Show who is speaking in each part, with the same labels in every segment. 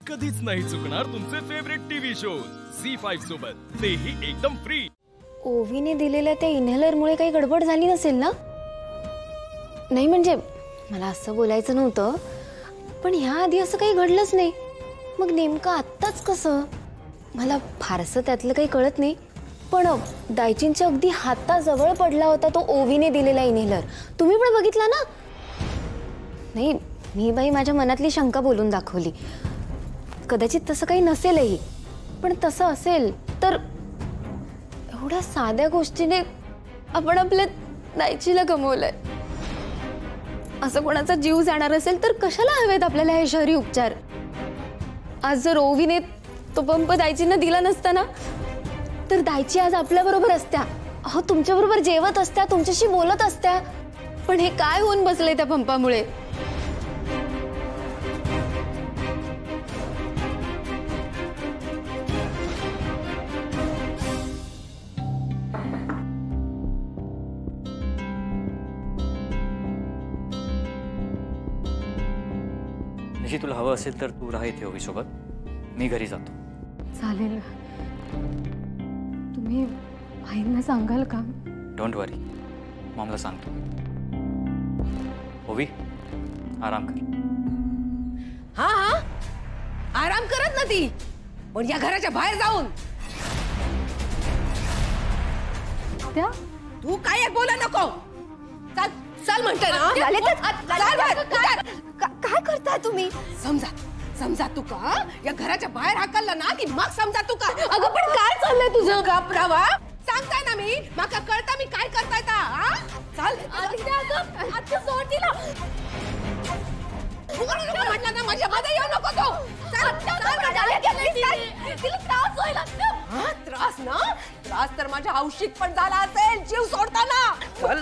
Speaker 1: कधीच नाही चुकणार तुमचे फेवरेट टीव्ही शोज झी5 सोबत, तेही एकदम फ्री।
Speaker 2: ओवीने दिलेल्या त्या इन्हेलर मुळे काही गडबड झाली नसेल ना? नाही म्हणजे मला असं बोलायचं नव्हतं, पण ह्या आधी असं काही घडलंच नाही। मग नेमकं आत्ताच कसं? मला फारसं त्यातलं काही कळत नाही, पण दायचिनच्या अगदी हाताजवळ पडला होता तो ओवीने दिलेला इन्हेलर। तुम्ही पण बघितला ना? नाही, मी बाई माझ्या मनातली शंका बोलून दाखवली। कदाचित तसं काही नसेलही, पण तसं असेल तर एवढ्या साध्या गोष्टीने आपण आपल्या दायचीला गमावलंय। असं कोणाचा जीव जाणार असेल तर कशाला हवेत आपल्याला हे शहरी उपचार? आज जर ओवीने तो पंप दायचींना दिला नसता ना, तर दायची आज आपल्या बरोबर असत्या, अहो तुमच्या बरोबर जेवत असत्या, तुमच्याशी बोलत असत्या। पण हे काय होऊन बसलंय त्या पंपामुळे?
Speaker 3: निशी, तुला हवं असेल तर तू राह इथे ओवी सोबत, मी घरी जातो।
Speaker 2: चालेल, तुम्ही आईंना सांगाल का?
Speaker 3: डोंट वरी, मॉमला सांगतो। ओवी, आराम कर।
Speaker 4: हाँ हाँ, आराम करत ना ती, पण या घराच्या बाहेर जाऊन।
Speaker 2: त्या
Speaker 4: तू काय बोला नको। चल चल म्हणते ना।
Speaker 2: काय करताय तुम्ही?
Speaker 4: समजा समजा तू का या घराच्या बाहेर हाकललं ना की मग समजा तू का।
Speaker 2: अगं पण काय चाललंय तुझं?
Speaker 4: गप राहा, सांगताय ना मी, माका कळता मी काय करताय ता। चल
Speaker 2: आता सोड तिला।
Speaker 4: म्हटलं ना माझ्या मध्ये येऊ नको तो।
Speaker 2: तिला त्रास होईल।
Speaker 4: त्रास ना, त्रास तर माझ्या औषध पण झाला असेल जीव सोडताना। चल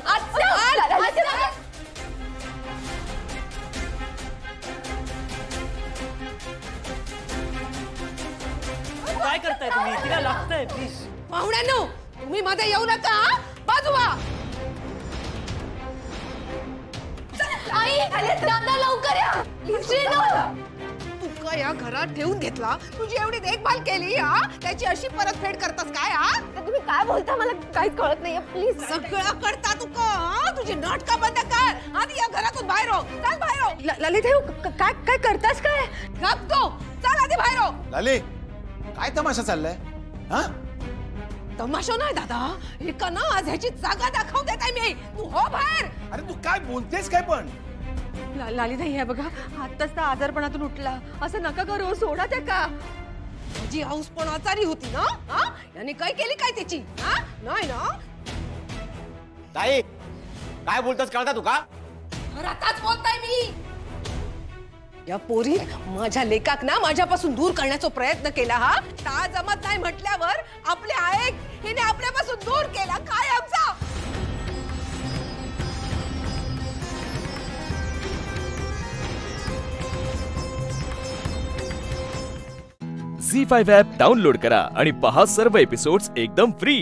Speaker 3: काय करताय तुम्ही? तिला लागतंय, प्लीज।
Speaker 4: पाहुण्यांनो, तुम्ही मध्ये येऊ नका, बाजू व्हा।
Speaker 2: आई, दादा लवकर या।
Speaker 4: तू का या घरात ठेवून घेतला? तुझी एवढी देखभाल केली, त्याची अशी परतफेड करतास काय?
Speaker 2: तुम्ही काय बोलता? मला काहीच कळत नाहीये, प्लीज।
Speaker 4: सगळं करता तू का? तुझी नाटकं बंद कर, आधी या घरातून बाहेर हो। चल बाहेर हो।
Speaker 2: ललित, काय करतास काय?
Speaker 4: गप तो, चल आधी बाहेर हो।
Speaker 5: लाली, काय तमाशा चाललाय? हा?
Speaker 4: तमाशा नाही दादा, एका ना आज ह्याची जागा दाखवून देत आहे मी। तू हो बाहेर।
Speaker 5: अरे तू काय बोलतेस काय पण?
Speaker 4: लालीताई हे बघा, आत्ताच त्या आजारपणातून उठला, असं नका करू, सोडा त्या का। जी हाऊस पण आजारी होती ना, याने काय केली काय त्याची? नाही ना?
Speaker 5: ताई, काय बोलतोस कळता तू का?
Speaker 4: घरातच बोलताय मी। या पोरी माझ्या लेकाक ना माझ्यापासून दूर करण्याचा प्रयत्न केला, ता जमत नाही म्हटल्यावर आपले ऐक हिने आपल्यापासून दूर केला काय आमचा?
Speaker 1: झी5 ॲप डाउनलोड करा आणि पहा सर्व एपिसोड्स एकदम फ्री।